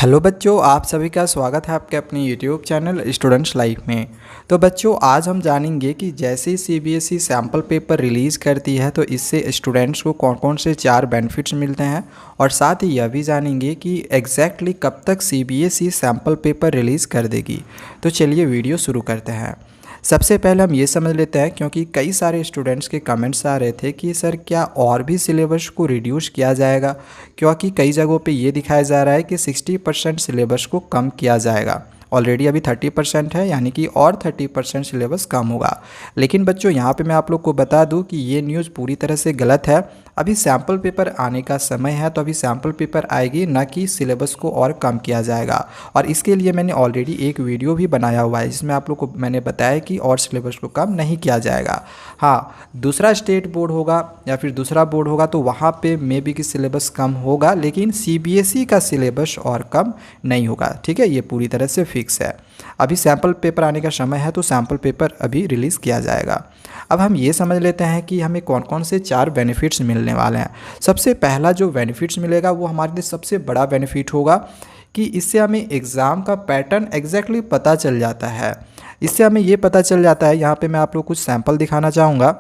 Hello बच्चों, आप सभी का स्वागत है आपके अपने यूट्यूब चैनल स्टूडेंट्स लाइफ में। तो बच्चों, आज हम जानेंगे कि जैसे ही सीबीएसई सैम्पल पेपर रिलीज़ करती है तो इससे स्टूडेंट्स को कौन कौन से 4 बेनिफिट्स मिलते हैं, और साथ ही यह भी जानेंगे कि एग्जैक्टली कब तक सीबीएसई सैम्पल पेपर रिलीज़ कर देगी। तो चलिए वीडियो शुरू करते हैं। सबसे पहले हम ये समझ लेते हैं, क्योंकि कई सारे स्टूडेंट्स के कमेंट्स आ रहे थे कि सर क्या और भी सिलेबस को रिड्यूस किया जाएगा, क्योंकि कई जगहों पे ये दिखाया जा रहा है कि 60% सिलेबस को कम किया जाएगा। ऑलरेडी अभी 30% है, यानी कि और 30% सिलेबस कम होगा। लेकिन बच्चों, यहाँ पे मैं आप लोग को बता दूँ कि ये न्यूज़ पूरी तरह से गलत है। अभी सैम्पल पेपर आने का समय है, तो अभी सैम्पल पेपर आएगी, ना कि सिलेबस को और कम किया जाएगा। और इसके लिए मैंने ऑलरेडी एक वीडियो भी बनाया हुआ है, जिसमें आप लोग को मैंने बताया कि और सिलेबस को कम नहीं किया जाएगा। हाँ, दूसरा स्टेट बोर्ड होगा या फिर दूसरा बोर्ड होगा तो वहाँ पे मे बी कि सिलेबस कम होगा, लेकिन सीबीएसई का सिलेबस और कम नहीं होगा। ठीक है, ये पूरी तरह से फिक्स है। अभी सैम्पल पेपर आने का समय है, तो सैम्पल पेपर अभी रिलीज़ किया जाएगा। अब हम ये समझ लेते हैं कि हमें कौन कौन से 4 बेनिफिट्स मिलने वाले हैं। सबसे पहला जो बेनिफिट्स मिलेगा वो हमारे लिए सबसे बड़ा बेनिफिट होगा कि इससे हमें एग्ज़ाम का पैटर्न एग्जैक्टली पता चल जाता है। इससे हमें ये पता चल जाता है, यहाँ पे मैं आप लोग कुछ सैंपल दिखाना चाहूँगा।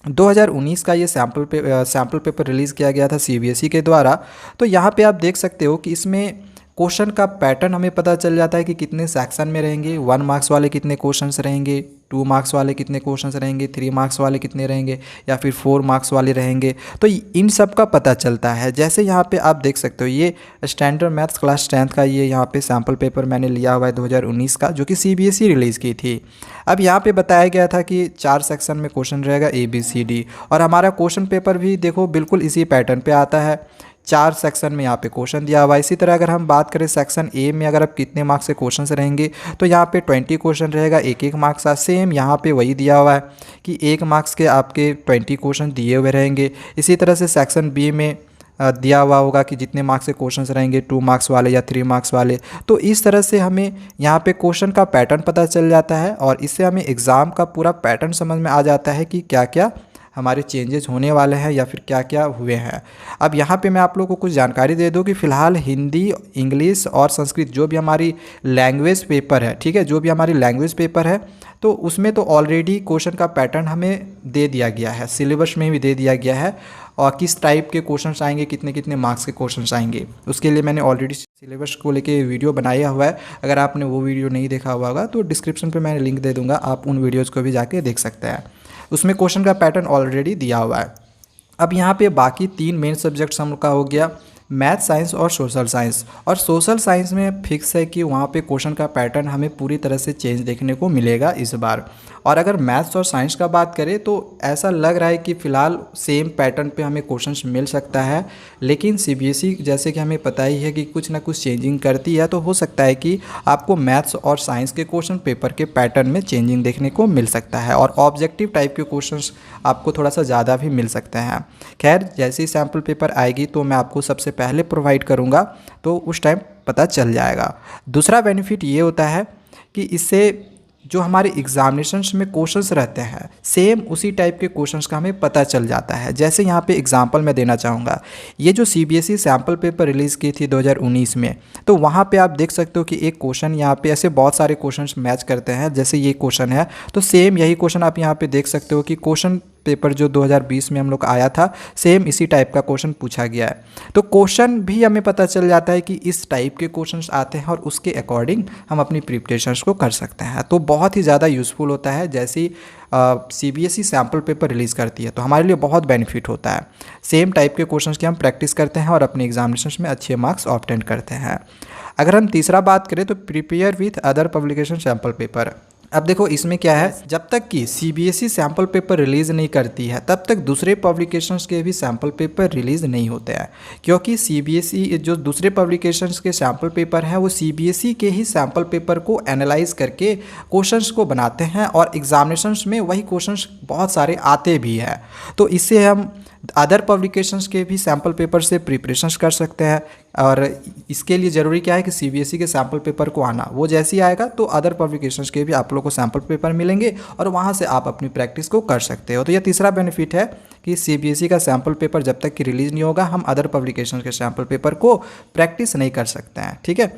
2019 का ये सैम्पल पेपर रिलीज़ किया गया था सीबीएसई के द्वारा। तो यहाँ पे आप देख सकते हो कि इसमें क्वेश्चन का पैटर्न हमें पता चल जाता है कि कितने सेक्शन में रहेंगे, 1 मार्क्स वाले कितने क्वेश्चंस रहेंगे, 2 मार्क्स वाले कितने क्वेश्चंस रहेंगे, 3 मार्क्स वाले कितने रहेंगे, या फिर 4 मार्क्स वाले रहेंगे। तो इन सब का पता चलता है। जैसे यहाँ पे आप देख सकते हो, ये स्टैंडर्ड मैथ्स क्लास 10th का ये यहाँ पे सैम्पल पेपर मैंने लिया हुआ है 2019 का, जो कि सीबीएसई रिलीज़ की थी। अब यहाँ पे बताया गया था कि 4 सेक्शन में क्वेश्चन रहेगा ABCD, और हमारा क्वेश्चन पेपर भी देखो बिल्कुल इसी पैटर्न पे आता है। 4 सेक्शन में यहाँ पे क्वेश्चन दिया हुआ है। इसी तरह अगर हम बात करें सेक्शन ए में, अगर आप कितने मार्क्स के क्वेश्चंस रहेंगे, तो यहाँ पे 20 क्वेश्चन रहेगा, एक मार्क्स का। सेम यहाँ पे वही दिया हुआ है कि 1 मार्क्स के आपके 20 क्वेश्चन दिए हुए रहेंगे। इसी तरह से सेक्शन बी में दिया हुआ होगा कि जितने मार्क्स के क्वेश्चंस रहेंगे, 2 मार्क्स वाले या 3 मार्क्स वाले। तो इस तरह से हमें यहाँ पे क्वेश्चन का पैटर्न पता चल जाता है, और इससे हमें एग्ज़ाम का पूरा पैटर्न समझ में आ जाता है कि क्या क्या हमारे चेंजेस होने वाले हैं या फिर क्या क्या हुए हैं। अब यहाँ पे मैं आप लोगों को कुछ जानकारी दे दूँ कि फ़िलहाल हिंदी, इंग्लिश और संस्कृत जो भी हमारी लैंग्वेज पेपर है, ठीक है, जो भी हमारी लैंग्वेज पेपर है, तो उसमें तो ऑलरेडी क्वेश्चन का पैटर्न हमें दे दिया गया है, सिलेबस में भी दे दिया गया है, और किस टाइप के क्वेश्चंस आएंगे, कितने कितने मार्क्स के क्वेश्चंस आएंगे, उसके लिए मैंने ऑलरेडी सिलेबस को लेके वीडियो बनाया हुआ है। अगर आपने वो वीडियो नहीं देखा हुआ होगा तो डिस्क्रिप्शन पे मैं लिंक दे दूँगा, आप उन वीडियोज़ को भी जाके देख सकते हैं। उसमें क्वेश्चन का पैटर्न ऑलरेडी दिया हुआ है। अब यहाँ पे बाकी 3 मेन सब्जेक्ट्स हम का हो गया, मैथ, साइंस और सोशल साइंस। और सोशल साइंस में फिक्स है कि वहाँ पे क्वेश्चन का पैटर्न हमें पूरी तरह से चेंज देखने को मिलेगा इस बार। और अगर मैथ्स और साइंस का बात करें तो ऐसा लग रहा है कि फ़िलहाल सेम पैटर्न पे हमें क्वेश्चंस मिल सकता है, लेकिन सीबीएसई जैसे कि हमें पता ही है कि कुछ ना कुछ चेंजिंग करती है, तो हो सकता है कि आपको मैथ्स और साइंस के क्वेश्चन पेपर के पैटर्न में चेंजिंग देखने को मिल सकता है, और ऑब्जेक्टिव टाइप के क्वेश्चंस आपको थोड़ा सा ज़्यादा भी मिल सकते हैं। खैर, जैसे ही सैम्पल पेपर आएगी तो मैं आपको सबसे पहले प्रोवाइड करूँगा, तो उस टाइम पता चल जाएगा। दूसरा बेनिफिट ये होता है कि इससे जो हमारे एग्जामिनेशंस में क्वेश्चंस रहते हैं, सेम उसी टाइप के क्वेश्चंस का हमें पता चल जाता है। जैसे यहाँ पे एग्जांपल मैं देना चाहूँगा, ये जो सीबीएसई सैम्पल पेपर रिलीज़ की थी 2019 में, तो वहाँ पे आप देख सकते हो कि एक क्वेश्चन, यहाँ पे ऐसे बहुत सारे क्वेश्चंस मैच करते हैं। जैसे ये क्वेश्चन है, तो सेम यही क्वेश्चन आप यहाँ पे देख सकते हो कि क्वेश्चन पेपर जो 2020 में हम लोग आया था, सेम इसी टाइप का क्वेश्चन पूछा गया है। तो क्वेश्चन भी हमें पता चल जाता है कि इस टाइप के क्वेश्चंस आते हैं, और उसके अकॉर्डिंग हम अपनी प्रिपरेशंस को कर सकते हैं। तो बहुत ही ज़्यादा यूज़फुल होता है। जैसे ही सीबीएसई सैम्पल पेपर रिलीज़ करती है तो हमारे लिए बहुत बेनिफिट होता है। सेम टाइप के क्वेश्चंस की हम प्रैक्टिस करते हैं और अपने एग्जामिनेशंस में अच्छे मार्क्स ऑब्टेन करते हैं। अगर हम तीसरा बात करें तो prepare with other publication sample paper. अब देखो इसमें क्या है, जब तक कि सीबीएसई सैम्पल पेपर रिलीज़ नहीं करती है तब तक दूसरे पब्लिकेशंस के भी सैम्पल पेपर रिलीज़ नहीं होते हैं, क्योंकि सीबीएसई जो दूसरे पब्लिकेशंस के सैम्पल पेपर हैं वो सीबीएसई के ही सैम्पल पेपर को एनालाइज करके क्वेश्चंस को बनाते हैं, और एग्जामिनेशंस में वही क्वेश्चंस बहुत सारे आते भी हैं। तो इससे हम अदर पब्लिकेशंस के भी सैम्पल पेपर से प्रिपरेशंस कर सकते हैं। और इसके लिए ज़रूरी क्या है कि सीबीएसई के सैम्पल पेपर को आना, वो जैसे ही आएगा तो अदर पब्लिकेशंस के भी आप लोग को सैम्पल पेपर मिलेंगे और वहाँ से आप अपनी प्रैक्टिस को कर सकते हो। तो यह तीसरा बेनिफिट है कि सीबीएसई का सैम्पल पेपर जब तक कि रिलीज़ नहीं होगा, हम अदर पब्लिकेशंस के सैम्पल पेपर को प्रैक्टिस नहीं कर सकते हैं। ठीक है।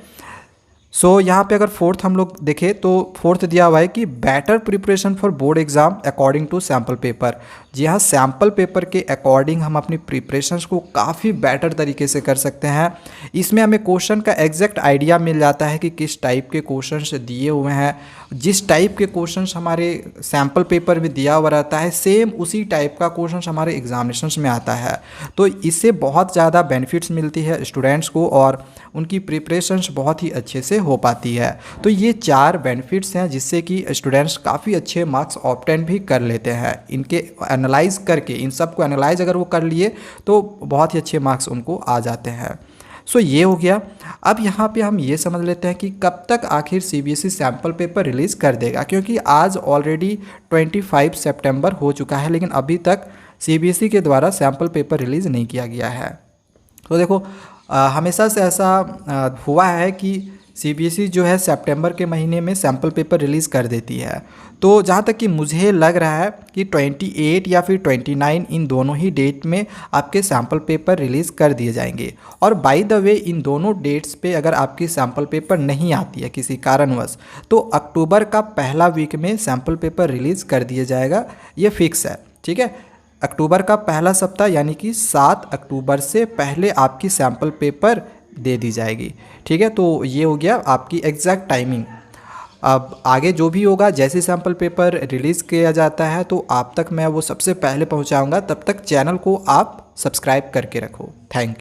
सो यहाँ पे अगर फोर्थ हम लोग देखें तो फोर्थ दिया हुआ है कि better preparation for board exam according to sample paper. जी हाँ, सैम्पल पेपर के अकॉर्डिंग हम अपनी प्रिपरेशंस को काफ़ी बेटर तरीके से कर सकते हैं। इसमें हमें क्वेश्चन का एग्जैक्ट आइडिया मिल जाता है कि किस टाइप के क्वेश्चंस दिए हुए हैं। जिस टाइप के क्वेश्चंस हमारे सैम्पल पेपर में दिया हुआ रहता है, सेम उसी टाइप का क्वेश्चंस हमारे एग्जामिनेशंस में आता है। तो इससे बहुत ज़्यादा बेनिफिट्स मिलती है स्टूडेंट्स को और उनकी प्रिपरेशंस बहुत ही अच्छे से हो पाती है। तो ये 4 बेनिफिट्स हैं जिससे कि स्टूडेंट्स काफ़ी अच्छे मार्क्स ऑब्टेन भी कर लेते हैं। इनके एनालाइज करके, इन सब को एनालाइज अगर वो कर लिए तो बहुत ही अच्छे मार्क्स उनको आ जाते हैं। सो ये हो गया। अब यहाँ पे हम ये समझ लेते हैं कि कब तक आखिर सीबीएसई सैम्पल पेपर रिलीज़ कर देगा, क्योंकि आज ऑलरेडी 25 सितंबर हो चुका है लेकिन अभी तक सीबीएसई के द्वारा सैम्पल पेपर रिलीज़ नहीं किया गया है। तो देखो हमेशा से ऐसा हुआ है कि सीबीएसई जो है सितंबर के महीने में सैम्पल पेपर रिलीज़ कर देती है। तो जहाँ तक कि मुझे लग रहा है कि 28 या फिर 29 इन दोनों ही डेट में आपके सैम्पल पेपर रिलीज़ कर दिए जाएंगे। और बाय द वे इन दोनों डेट्स पे अगर आपकी सैम्पल पेपर नहीं आती है किसी कारणवश, तो अक्टूबर का पहला वीक में सैम्पल पेपर रिलीज़ कर दिया जाएगा, ये फिक्स है। ठीक है, अक्टूबर का पहला सप्ताह यानी कि 7 अक्टूबर से पहले आपकी सैम्पल पेपर दे दी जाएगी। ठीक है, तो ये हो गया आपकी एग्जैक्ट टाइमिंग। अब आगे जो भी होगा, जैसे सैम्पल पेपर रिलीज़ किया जाता है तो आप तक मैं वो सबसे पहले पहुंचाऊंगा। तब तक चैनल को आप सब्सक्राइब करके रखो। Thank you.